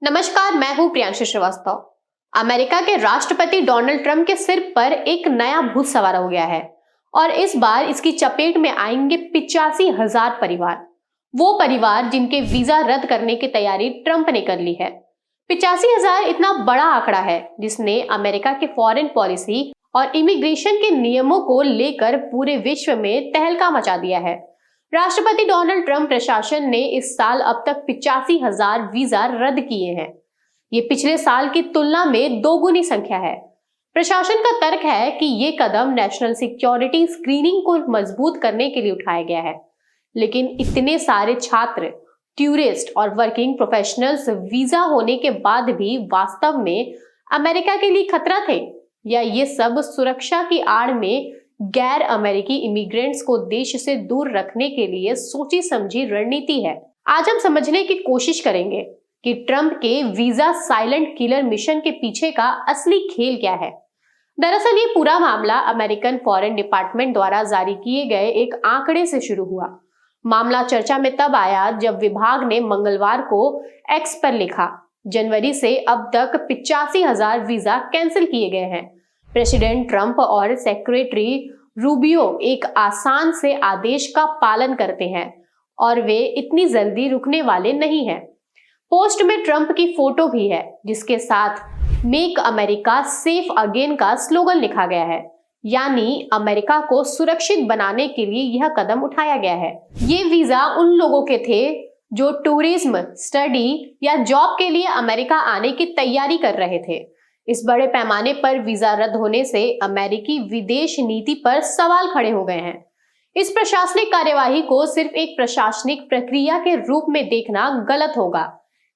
नमस्कार, मैं हूं प्रियांशु श्रीवास्तव। अमेरिका के राष्ट्रपति डोनाल्ड ट्रंप के सिर पर एक नया भूत सवार हो गया है और इस बार इसकी चपेट में आएंगे 85,000 परिवार। वो परिवार जिनके वीजा रद्द करने की तैयारी ट्रंप ने कर ली है। 85,000 इतना बड़ा आंकड़ा है जिसने अमेरिका के फॉरेन पॉलिसी और इमिग्रेशन के नियमों को लेकर पूरे विश्व में तहलका मचा दिया है। राष्ट्रपति डोनाल्ड ट्रंप प्रशासन ने इस साल अब तक 85,000 वीजा रद्द किए हैं। ये पिछले साल की तुलना में दोगुनी संख्या है। प्रशासन का तर्क है कि ये कदम नेशनल सिक्योरिटी स्क्रीनिंग को मजबूत करने के लिए उठाया गया है। लेकिन इतने सारे छात्र, टूरिस्ट और वर्किंग प्रोफेशनल्स वीजा होने के बाद भी वास्तव में अमेरिका के लिए खतरा थे, या ये सब सुरक्षा की आड़ में गैर अमेरिकी इमिग्रेंट्स को देश से दूर रखने के लिए सोची समझी रणनीति है? आज हम समझने की कोशिश करेंगे कि ट्रंप के वीजा साइलेंट किलर मिशन के पीछे का असली खेल क्या है। दरअसल ये पूरा मामला अमेरिकन फॉरेन डिपार्टमेंट द्वारा जारी किए गए एक आंकड़े से शुरू हुआ। मामला चर्चा में तब आया जब विभाग ने मंगलवार को एक्स पर लिखा, जनवरी से अब तक 85,000 वीजा कैंसिल किए गए हैं। प्रेसिडेंट ट्रंप और सेक्रेटरी रूबियो एक आसान से आदेश का पालन करते हैं और वे इतनी जल्दी रुकने वाले नहीं हैं। पोस्ट में ट्रंप की फोटो भी है जिसके साथ मेक अमेरिका सेफ अगेन का स्लोगन लिखा गया है, यानी अमेरिका को सुरक्षित बनाने के लिए यह कदम उठाया गया है। ये वीजा उन लोगों के थे जो टूरिज्म, स्टडी या जॉब के लिए अमेरिका आने की तैयारी कर रहे थे। इस बड़े पैमाने पर वीजा रद्द होने से अमेरिकी विदेश नीति पर सवाल खड़े हो गए हैं। इस प्रशासनिक कार्यवाही को सिर्फ एक प्रशासनिक प्रक्रिया के रूप में देखना गलत होगा।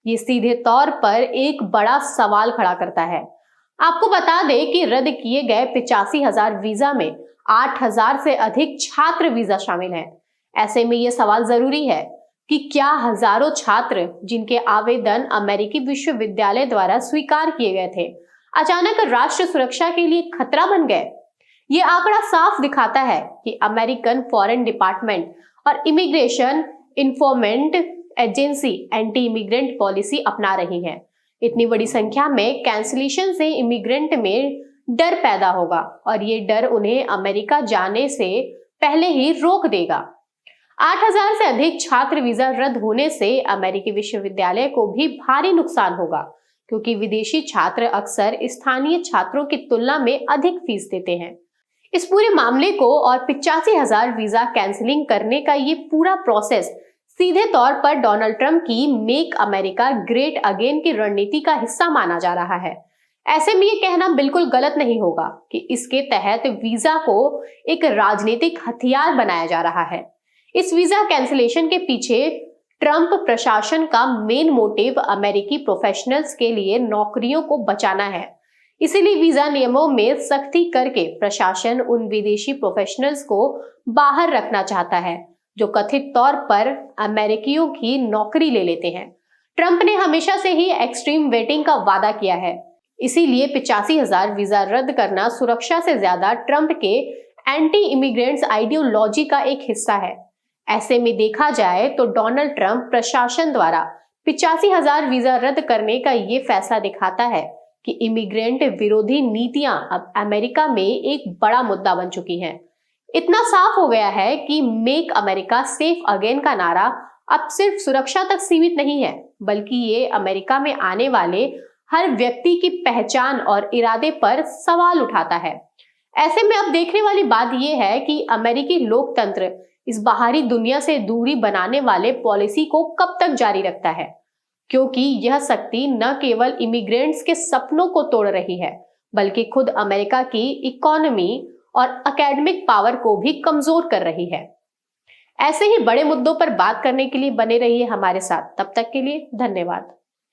ये सीधे तौर पर एक बड़ा सवाल खड़ा करता है। आपको बता दें कि रद्द किए गए 85,000 वीजा में 8,000 से अधिक छात्र वीजा शामिल हैं। ऐसे में यह सवाल जरूरी है कि क्या हजारों छात्र जिनके आवेदन अमेरिकी विश्वविद्यालय द्वारा स्वीकार किए गए थे अचानक राष्ट्र सुरक्षा के लिए खतरा बन गए? ये आंकड़ा साफ दिखाता है कि अमेरिकन फॉरेन डिपार्टमेंट और immigration enforcement agency anti immigrant policy अपना रही है। इतनी बड़ी संख्या में कैंसिलेशन से इमिग्रेंट में डर पैदा होगा और ये डर उन्हें अमेरिका जाने से पहले ही रोक देगा। 8,000 से अधिक छात्र वीजा रद्द होने से अमेरिकी विश्वविद्यालय को भी भारी नुकसान होगा, क्योंकि विदेशी छात्र अक्सर स्थानीय छात्रों की तुलना में अधिक फीस देते हैं। इस पूरे मामले को और 85,000 वीजा कैंसिलिंग करने का ये पूरा प्रोसेस सीधे तौर पर डोनाल्ड ट्रंप की मेक अमेरिका ग्रेट अगेन की रणनीति का हिस्सा माना जा रहा है। ऐसे में ये कहना बिल्कुल गलत नहीं होगा कि इसके तहत वीजा को एक राजनीतिक हथियार बनाया जा रहा है। इस वीजा कैंसिलेशन के पीछे ट्रंप प्रशासन का मेन मोटिव अमेरिकी प्रोफेशनल्स के लिए नौकरियों को बचाना है। इसीलिए वीजा नियमों में सख्ती करके प्रशासन उन विदेशी प्रोफेशनल्स को बाहर रखना चाहता है जो कथित तौर पर अमेरिकियों की नौकरी ले लेते हैं। ट्रंप ने हमेशा से ही एक्सट्रीम वेटिंग का वादा किया है, इसीलिए 85,000 वीजा रद्द करना सुरक्षा से ज्यादा ट्रंप के एंटी इमिग्रेंट्स आइडियोलॉजी का एक हिस्सा है। ऐसे में देखा जाए तो डोनाल्ड ट्रंप प्रशासन द्वारा 85,000 वीजा रद्द करने का ये फैसला दिखाता है कि इमिग्रेंट विरोधी नीतियां अब अमेरिका में एक बड़ा मुद्दा बन चुकी हैं। इतना साफ हो गया है कि मेक अमेरिका सेफ अगेन का नारा अब सिर्फ सुरक्षा तक सीमित नहीं है, बल्कि ये अमेरिका में आने वाले हर व्यक्ति की पहचान और इरादे पर सवाल उठाता है। ऐसे में अब देखने वाली बात यह है कि अमेरिकी लोकतंत्र इस बाहरी दुनिया से दूरी बनाने वाले पॉलिसी को कब तक जारी रखता है, क्योंकि यह शक्ति न केवल इमिग्रेंट्स के सपनों को तोड़ रही है, बल्कि खुद अमेरिका की इकोनॉमी और एकेडमिक पावर को भी कमजोर कर रही है। ऐसे ही बड़े मुद्दों पर बात करने के लिए बने रहिए हमारे साथ। तब तक के लिए धन्यवाद।